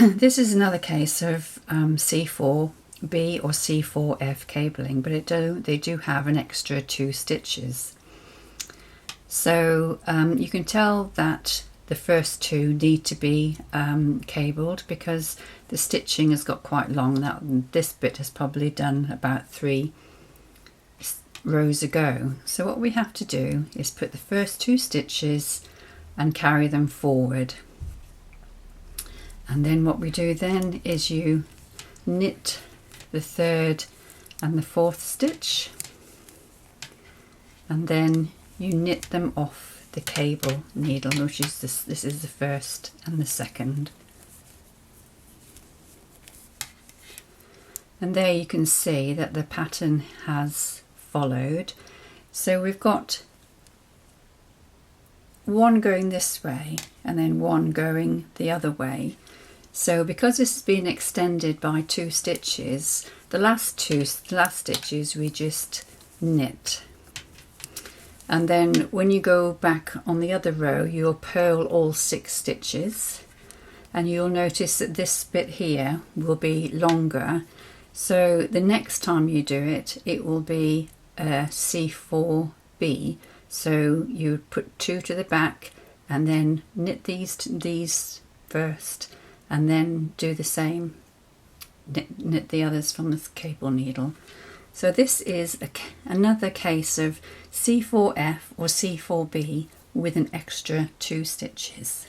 This is another case of C4B or C4F cabling, but they do have an extra 2 stitches. So you can tell that the first 2 need to be cabled because the stitching has got quite long. This bit has probably done about 3 rows ago. So what we have to do is put the first 2 stitches and carry them forward. And then what we do then is you knit the 3rd and the 4th stitch, and then you knit them off the cable needle, which is this is the 1st and the 2nd. And there you can see that the pattern has followed. So we've got one going this way and then one going the other way. So because this has been extended by 2 stitches, the last stitches we just knit. And then when you go back on the other row, you'll purl all 6 stitches, and you'll notice that this bit here will be longer. So the next time you do it, it will be a C4B. So you put 2 to the back and then knit these first, and then do the same, knit the others from the cable needle. So this is another case of C4F or C4B with an extra 2 stitches.